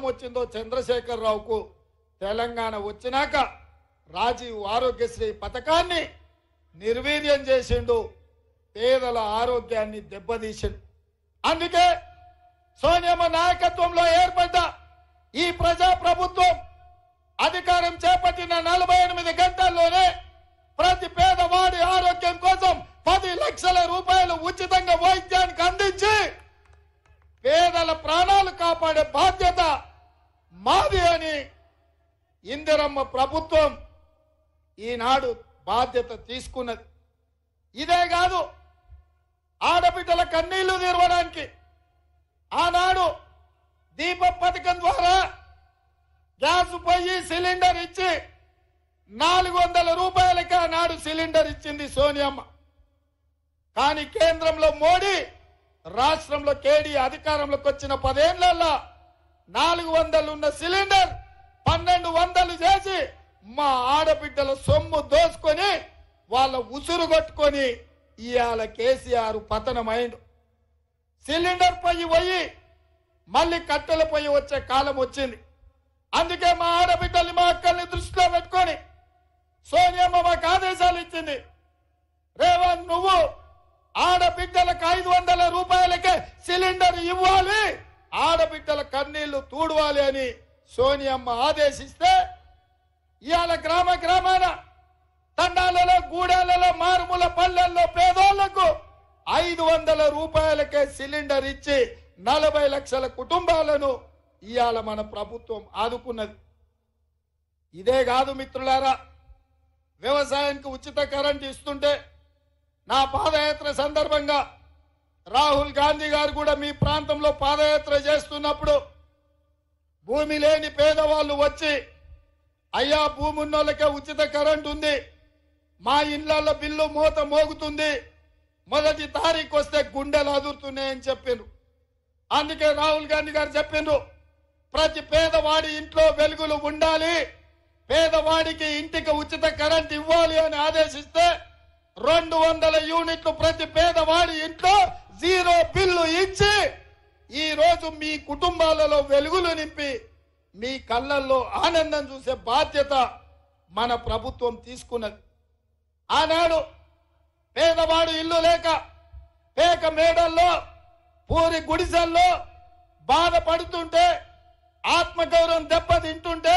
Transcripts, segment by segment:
వచ్చిందో చంద్రశేఖరరావుకు తెలంగాణ వచ్చినాక రాజీవ్ ఆరోగ్యశ్రీ పథకాన్ని నిర్వీర్యం చేసిండు, పేదల ఆరోగ్యాన్ని దెబ్బతీసిండు. అందుకే సోనియమ్మ నాయకత్వంలో ఏర్పడ్డ ఈ ప్రజా ప్రభుత్వం అధికారం చేపట్టిన 48 గంటల్లోనే ప్రతి పేదవాడి ఆరోగ్యం కోసం 10 లక్షల రూపాయలు ఉచితంగా వైద్యానికి అందించి పేదల ప్రాణాలు కాపాడే బాధ్యత మాది అని ఇందిరమ్మ ప్రభుత్వం ఈనాడు బాధ్యత తీసుకున్నది. ఇదే కాదు, ఆడబిడ్డల కన్నీళ్లు తీర్వడానికి ఆనాడు దీపం పథకం ద్వారా గ్యాస్ పొయ్యి సిలిండర్ ఇచ్చి 400 రూపాయలకి ఆనాడు సిలిండర్ ఇచ్చింది సోనియమ్మ. కానీ కేంద్రంలో మోడీ, రాష్ట్రంలో కేడీ అధికారంలోకి వచ్చిన 10 ఏళ్లలో 400 ఉన్న సిలిండర్ 1200 చేసి మా ఆడబిడ్డల సొమ్ము దోసుకొని వాళ్ళ ఉసురు కొట్టుకొని ఇవాళ కేసీఆర్ పతనమైండు. సిలిండర్ పొయ్యి పోయి మళ్ళీ కట్టెల పొయ్యి వచ్చే కాలం వచ్చింది. అందుకే మా ఆడబిడ్డల్ని, మా అక్కల్ని దృష్టిలో పెట్టుకొని సోనియమ్మ మాకు ఆదేశాలు ఇచ్చింది. రేవంత్, నువ్వు ఆడబిడ్డలకు 500 రూపాయలకే సిలిండర్ ఇవ్వాలి, ఆడబిడ్డల కన్నీళ్లు తూడవాలి అని సోనియమ్మ ఆదేశిస్తే ఇవాళ గ్రామ గ్రామాన, తండాలలో, గూడాలలో, మారుమూల పల్లెల్లో పేదోళ్లకు 500 రూపాయలకే సిలిండర్ ఇచ్చి 40 లక్షల కుటుంబాలను ఇవాళ మన ప్రభుత్వం ఆదుకున్నది. ఇదే కాదు మిత్రులారా, వ్యవసాయానికి ఉచిత కరెంట్ ఇస్తుంటే నా పాదయాత్ర సందర్భంగా రాహుల్ గాంధీ గారు కూడా మీ ప్రాంతంలో పాదయాత్ర చేస్తున్నప్పుడు భూమి లేని పేదవాళ్ళు వచ్చి, అయ్యా భూమి ఉన్నోళ్ళకే ఉచిత కరెంట్ ఉంది, మా ఇళ్లలో బిల్లు మోత మోగుతుంది, మొదటి తారీఖు వస్తే గుండెలు అదురుతున్నాయని చెప్పిండ్రు. అందుకే రాహుల్ గాంధీ గారు చెప్పిండ్రు, ప్రతి పేదవాడి ఇంట్లో వెలుగులు ఉండాలి, పేదవాడికి ఇంటికి ఉచిత కరెంట్ ఇవ్వాలి అని ఆదేశిస్తే 200 యూనిట్లు ప్రతి పేదవాడి ఇంట్లో 0 బిల్లు ఇచ్చి ఈ రోజు మీ కుటుంబాలలో వెలుగులు నింపి మీ కళ్ళల్లో ఆనందం చూసే బాధ్యత మన ప్రభుత్వం తీసుకున్నది. ఆనాడు పేదవాడు ఇల్లు లేక పేక మేడల్లో, పూరి గుడిసెల్లో బాధపడుతుంటే, ఆత్మగౌరవం దెబ్బతింటుంటే,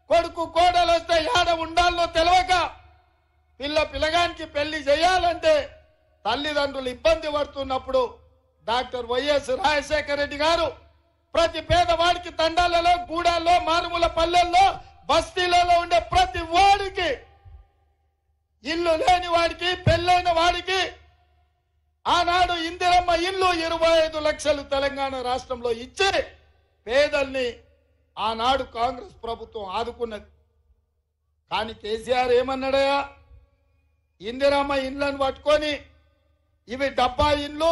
కొడుకు కోడలు వస్తే ఏడ ఉండాలో తెలియక పిల్లగానికి పెళ్లి చేయాలంటే తల్లిదండ్రులు ఇబ్బంది పడుతున్నప్పుడు డాక్టర్ వైఎస్ రాజశేఖర రెడ్డి గారు ప్రతి పేదవాడికి తండాలలో, గూడాల్లో, మారుమూల పల్లెల్లో, బస్తీలలో ఉండే ప్రతి వాడికి, ఇల్లు లేని వాడికి, పెళ్ళైన వాడికి ఆనాడు ఇందిరమ్మ ఇల్లు 25 లక్షలు తెలంగాణ రాష్ట్రంలో ఇచ్చి పేదల్ని ఆనాడు కాంగ్రెస్ ప్రభుత్వం ఆదుకున్నది. కానీ కేసీఆర్ ఏమన్నాడయా, ఇందిరమ్మ ఇండ్లను పట్టుకొని ఇవి డబ్బా ఇండ్లు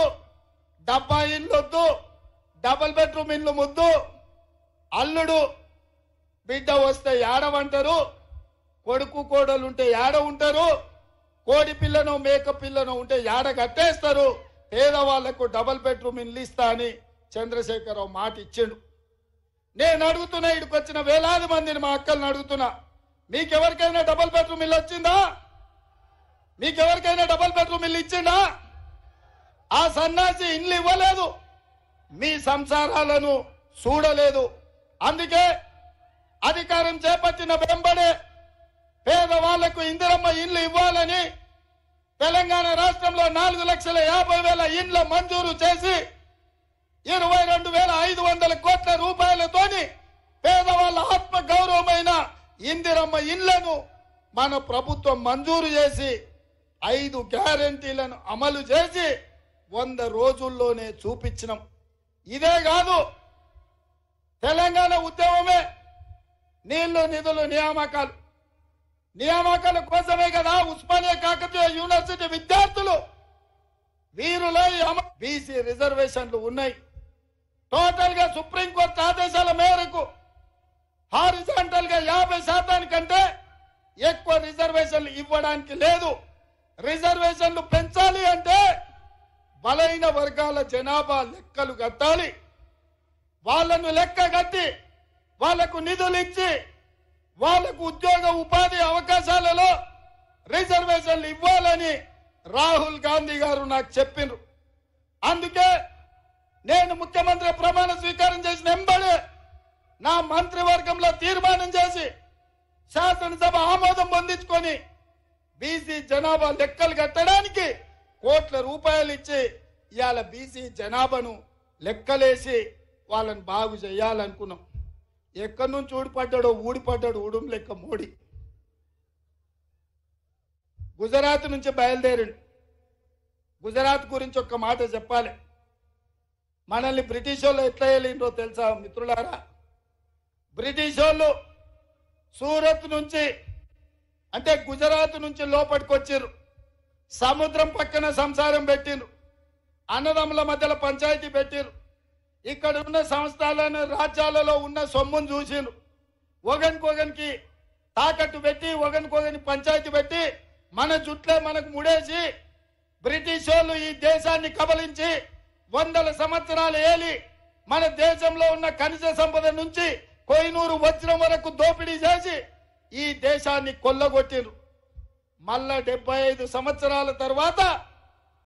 వద్దు, డబుల్ బెడ్రూమ్ ఇండ్లు ముద్దు, అల్లుడు బిడ్డ వస్తే ఏడవంటారు, కొడుకు కోడలు ఉంటే ఏడ ఉంటారు, కోడి పిల్లను మేక పిల్లను ఉంటే ఏడ కట్టేస్తారు, పేదవాళ్లకు డబుల్ బెడ్రూమ్ ఇండ్లు ఇస్తా అని చంద్రశేఖరరావు మాట ఇచ్చిండు. నేను అడుగుతున్నా, ఇక్కడికి వచ్చిన వేలాది మందిని, మా అక్కల్ని అడుగుతున్నా, మీకెవరికైనా డబుల్ బెడ్రూమ్ ఇల్లు వచ్చిందా? మీకెవరికైనా డబుల్ బెడ్రూమ్ ఇల్లు ఇచ్చిందా? ఆ సన్నాసి ఇల్లు ఇవ్వలేదు, మీ సంసారాలను చూడలేదు. అందుకే అధికారం చేపట్టిన వెంబడే పేదవాళ్లకు ఇందిరమ్మ ఇల్లు ఇవ్వాలని తెలంగాణ రాష్ట్రంలో 4,50,000 ఇండ్ల మంజూరు చేసి 22,500 కోట్ల రూపాయలతోని పేదవాళ్ల ఆత్మ గౌరవమైన ఇందిరమ్మ ఇళ్లను మన ప్రభుత్వం మంజూరు చేసి 5 గ్యారెంటీలను అమలు చేసి 100 రోజుల్లోనే చూపించినాం. ఇదే కాదు, తెలంగాణ ఉద్యమమే నీళ్లు, నిధులు, నియామకాల కోసమే కదా ఉస్మానియా కాకతీయ యూనివర్సిటీ విద్యార్థులు వీరులై బీసీ రిజర్వేషన్లు ఉన్నాయి. టోటల్ గా సుప్రీంకోర్టు ఆదేశాల మేరకు హారిజాంటల్ గా 50% కంటే ఎక్కువ రిజర్వేషన్లు ఇవ్వడానికి లేదు. రిజర్వేషన్లు పెంచాలి అంటే బలైన వర్గాల జనాభా లెక్కలు కట్టాలి. వాళ్ళను లెక్క కట్టి వాళ్లకు నిధులు ఇచ్చి వాళ్లకు ఉద్యోగ ఉపాధి అవకాశాలలో రిజర్వేషన్లు ఇవ్వాలని రాహుల్ గాంధీ గారు నాకు చెప్పిండ్రు. అందుకే నేను ముఖ్యమంత్రి ప్రమాణ స్వీకారం చేసిన వెంబడే నా మంత్రివర్గంలో తీర్మానం చేసి శాసనసభ ఆమోదం పొందించుకొని బీసీ జనాభా లెక్కలు కట్టడానికి కోట్ల రూపాయలు ఇచ్చి ఇవాళ బీసీ జనాభాను లెక్కలేసి వాళ్ళని బాగు చేయాలనుకున్నాం. ఎక్కడి నుంచి ఊడిపడ్డాడు ఊడుం లెక్క మోడీ. గుజరాత్ నుంచి బయలుదేరిండు. గుజరాత్ గురించి ఒక్క మాట చెప్పాలి. మనల్ని బ్రిటిష్ వాళ్ళు ఎట్లా వెళ్ళిండ్రో తెలుసా మిత్రులారా? బ్రిటిష్ వాళ్ళు సూరత్ నుంచి అంటే గుజరాత్ నుంచి లోపలికి వచ్చిర్రు. సముద్రం పక్కన సంసారం పెట్టిండ్రు. అన్నదమ్ముల మధ్యలో పంచాయతీ పెట్టిర్రు. ఇక్కడ ఉన్న సంస్థలను రాజ్యాలలో ఉన్న సొమ్మును చూసిండ్రు. ఒకరికొకరికి తాకట్టు పెట్టి ఒకరికొకరిని పంచాయతీ పెట్టి మన జుట్లే మనకు ముడేసి బ్రిటిష్ వాళ్ళు ఈ దేశాన్ని కబలించి 100 సంవత్సరాలు ఏలి మన దేశంలో ఉన్న ఖనిజ సంపద నుంచి కోహినూరు వజ్రం వరకు దోపిడీ చేసి ఈ దేశాన్ని కొల్లగొట్టిండ్రు. మళ్ళా 75 సంవత్సరాల తర్వాత